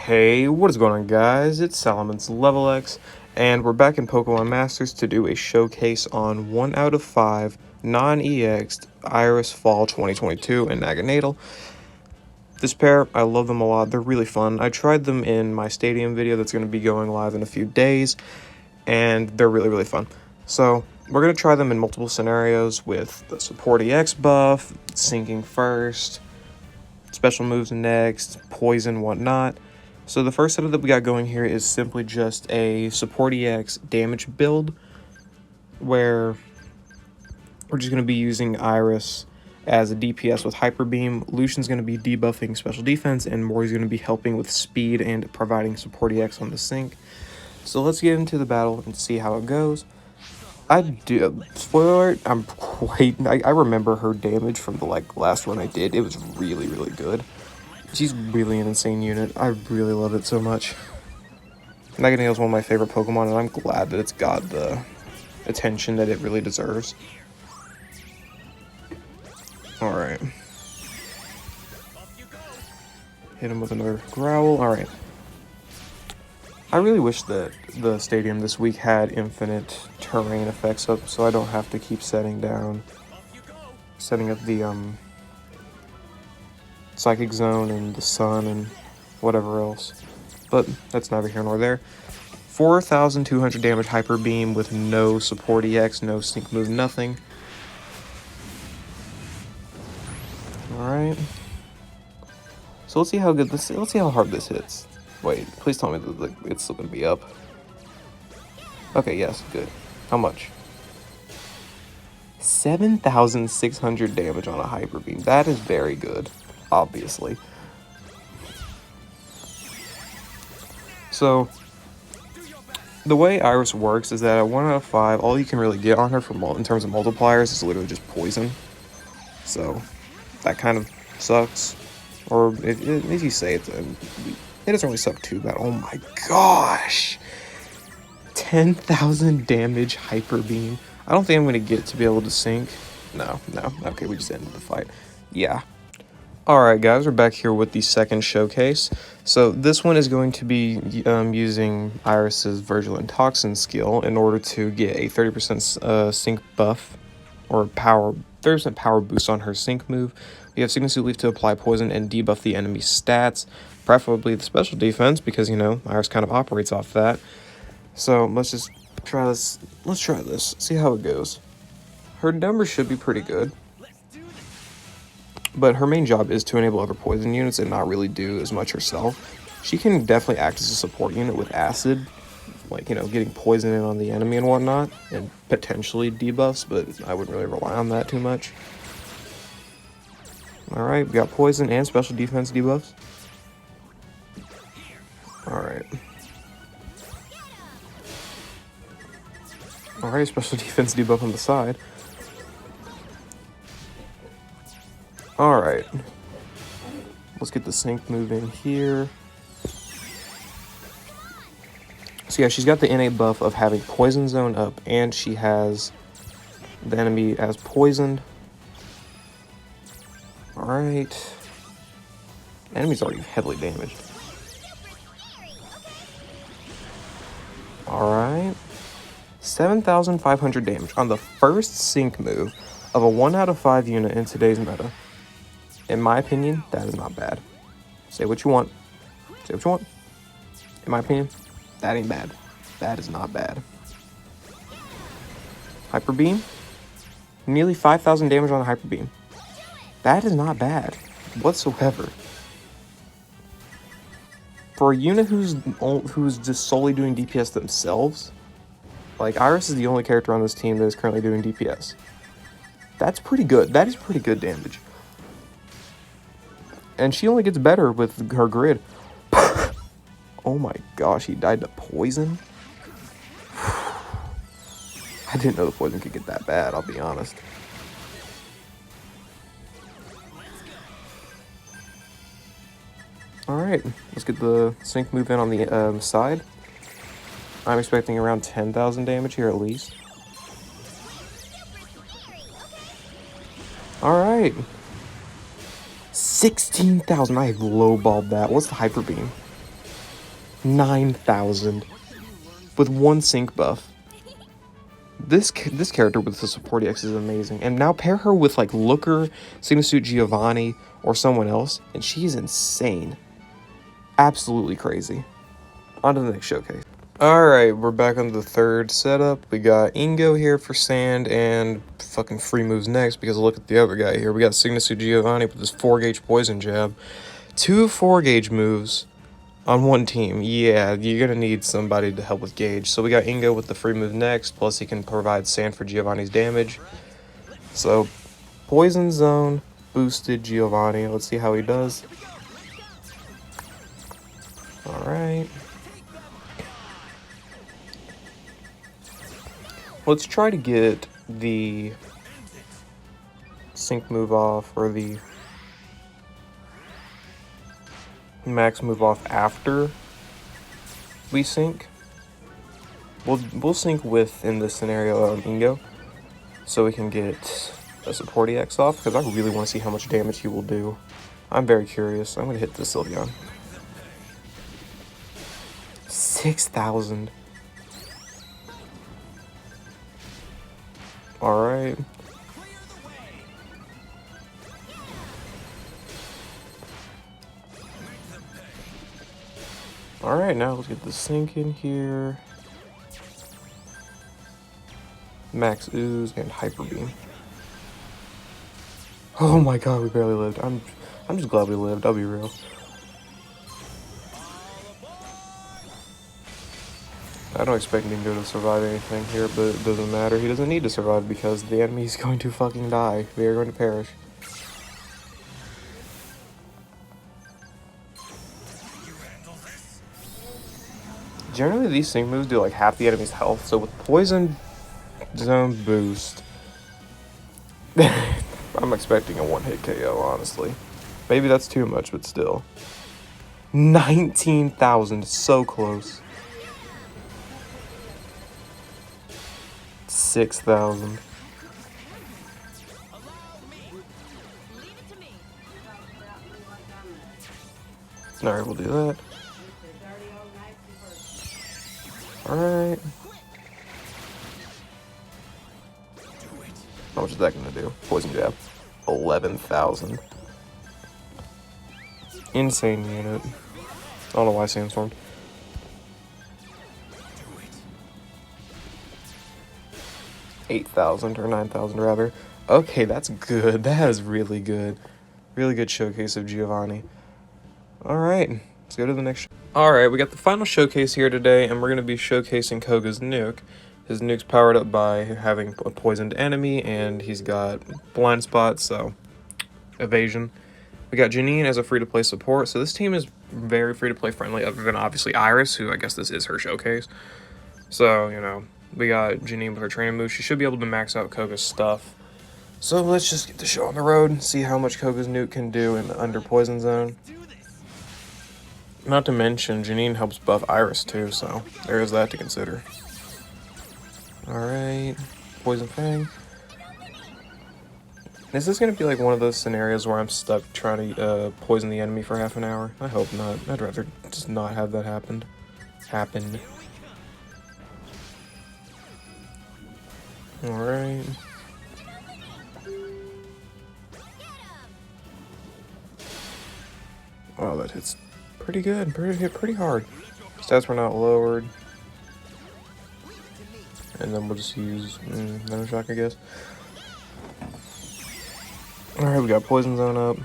Hey, what is going on, guys? It's Solomon's Level X, and we're back in Pokemon Masters to do a showcase on 1 out of 5 non-EX'd Iris Fall 2022 and Naganadel. This pair, I love them a lot. They're really fun. I tried them in my Stadium video that's going to be going live in a few days, and they're really fun. So, we're going to try them in multiple scenarios with the Support EX buff, sinking first, special moves next, poison, whatnot. So the first setup that we got going here is simply just a Support EX damage build, where we're just going to be using Iris as a DPS with Hyper Beam. Lucian's going to be debuffing special defense, and Mori's going to be helping with speed and providing Support EX on the sync. So let's get into the battle and see how it goes. Spoiler alert, I remember her damage from the last one I did. It was really good. She's really an insane unit. I really love it so much. Naganadel is one of my favorite Pokemon, and I'm glad that it's got the attention that it really deserves. Alright. Hit him with another growl. Alright. I really wish that the stadium this week had infinite terrain effects up, so I don't have to keep setting up the Psychic Zone and the Sun and whatever else. But that's neither here nor there. 4,200 damage Hyper Beam with no Support EX, no Sync move, nothing. Alright. So let's see how good this. Let's see how hard this hits. Wait, please tell me that it's still gonna be up. Okay, yes, good. How much? 7,600 damage on a Hyper Beam. That is very good. Obviously. So, the way Iris works is that at 1 out of 5, all you can really get on her in terms of multipliers is literally just poison. So, that kind of sucks. Or, if you say it doesn't really suck too bad. Oh my gosh! 10,000 damage Hyper Beam. I don't think I'm going to get to be able to sync. No. Okay, we just ended the fight. Yeah. Alright guys, we're back here with the second showcase. So this one is going to be using Iris's Virulent Toxin skill in order to get a 30% sync buff, or 30% power boost on her sync move. We have Signal Suit Leaf to apply poison and debuff the enemy's stats, preferably the special defense, because, you know, Iris kind of operates off that. So let's just try this. Let's try this, see how it goes. Her numbers should be pretty good, but her main job is to enable other poison units and not really do as much herself. She can definitely act as a support unit with acid, like, you know, getting poison in on the enemy and whatnot, and potentially debuffs, but I wouldn't really rely on that too much. Alright, we got poison and special defense debuffs. Alright. Alright, special defense debuff on the side. Alright. Let's get the sync move in here. So yeah, she's got the innate buff of having Poison Zone up, and she has the enemy as poisoned. Alright. Enemy's already heavily damaged. Alright. 7,500 damage on the first sync move of a 1 out of 5 unit in today's meta. In my opinion, that is not bad. Say what you want. Say what you want. In my opinion, that ain't bad. That is not bad. Hyper Beam. Nearly 5,000 damage on the Hyper Beam. That is not bad whatsoever. For a unit who's just solely doing DPS themselves, like, Iris is the only character on this team that is currently doing DPS. That's pretty good. That is pretty good damage. And she only gets better with her grid. Oh my gosh, he died to poison? I didn't know the poison could get that bad, I'll be honest. Alright, let's get the sync move in on the side. I'm expecting around 10,000 damage here at least. Alright. 16,000. I lowballed that. What's the Hyper Beam? 9,000 with 1 sync buff. This character with the support EX is amazing. And now pair her with like Looker, Suit Giovanni, or someone else, and she's insane. Absolutely crazy. On to the next showcase. Alright, we're back on the third setup. We got Ingo here for Sand and fucking free moves next, because look at the other guy here. We got Suit Giovanni with his 4-gauge poison jab. 2 4-gauge moves on one team. Yeah, you're gonna need somebody to help with gauge. So we got Ingo with the free move next, plus he can provide Sand for Giovanni's damage. So, Poison Zone boosted Giovanni. Let's see how he does. Alright. Let's try to get the sync move off, or the max move off after we sync. We'll sync with, in this scenario, Ingo, so we can get a support EX off, because I really want to see how much damage he will do. I'm very curious. I'm going to hit the Sylveon. 6,000. Alright. Alright, now let's get the sync in here. Max Ooze and Hyper Beam. Oh my god, we barely lived. I'm just glad we lived, I'll be real. I don't expect Ningo to survive anything here, but it doesn't matter. He doesn't need to survive because the enemy is going to fucking die. They are going to perish. Generally, these sync moves do like half the enemy's health, so with Poison Zone boost, I'm expecting a one-hit KO, honestly. Maybe that's too much, but still. 19,000, so close. 6,000. Alright, we'll do that. Alright. How much is that gonna do? Poison jab. 11,000. Insane unit. I don't know why Sandstorm. 8,000 or 9,000 rather. Okay, that's good. That is really good. Really good showcase of Giovanni. Alright, let's go to the next. Alright, we got the final showcase here today, and we're going to be showcasing Koga's nuke. His nuke's powered up by having a poisoned enemy, and he's got blind spot, so evasion. We got Janine as a free-to-play support, so this team is very free-to-play friendly, other than obviously Iris, who I guess this is her showcase. So, you know, we got Janine with her training move. She should be able to max out Koga's stuff. So let's just get the show on the road and see how much Koga's nuke can do in the under poison zone. Not to mention, Janine helps buff Iris too, so there is that to consider. Alright, Poison Fang. Is this going to be like one of those scenarios where I'm stuck trying to poison the enemy for half an hour? I hope not. I'd rather just not have that happen. Alright. Oh, that hits pretty good. Hit pretty hard. Stats were not lowered. And then we'll just use Venom Shock, I guess. Alright, we got Poison Zone up.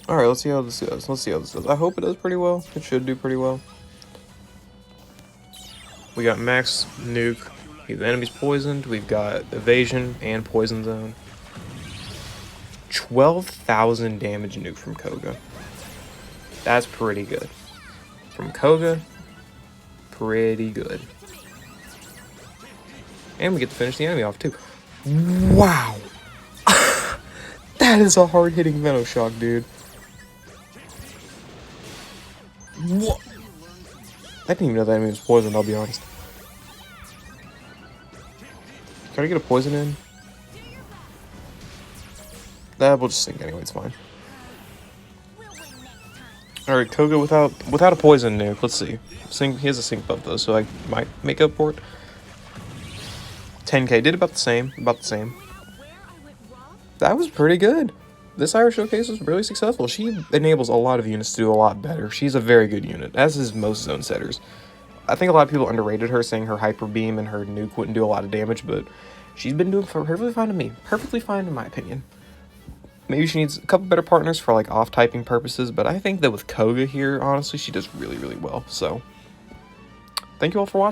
Alright, let's see how this goes. I hope it does pretty well. It should do pretty well. We got Max Nuke. The enemy's poisoned. We've got Evasion and Poison Zone. 12,000 damage nuke from Koga. That's pretty good. From Koga, pretty good. And we get to finish the enemy off too. Wow! That is a hard-hitting Venom Shock, dude. What? I didn't even know that enemy was poisoned, I'll be honest. Can I get a poison in? We'll just sync anyway, it's fine. Alright, Koga without a poison nuke. Let's see. He has a sync buff though, so I might make up for it. 10k, did about the same. That was pretty good. This Irish Showcase was really successful. She enables a lot of units to do a lot better. She's a very good unit, as is most zone setters. I think a lot of people underrated her, saying her Hyper Beam and her nuke wouldn't do a lot of damage, but she's been doing perfectly fine to me. Perfectly fine in my opinion. Maybe she needs a couple better partners for like off-typing purposes, but I think that with Koga here, honestly, she does really, really well. So, thank you all for watching.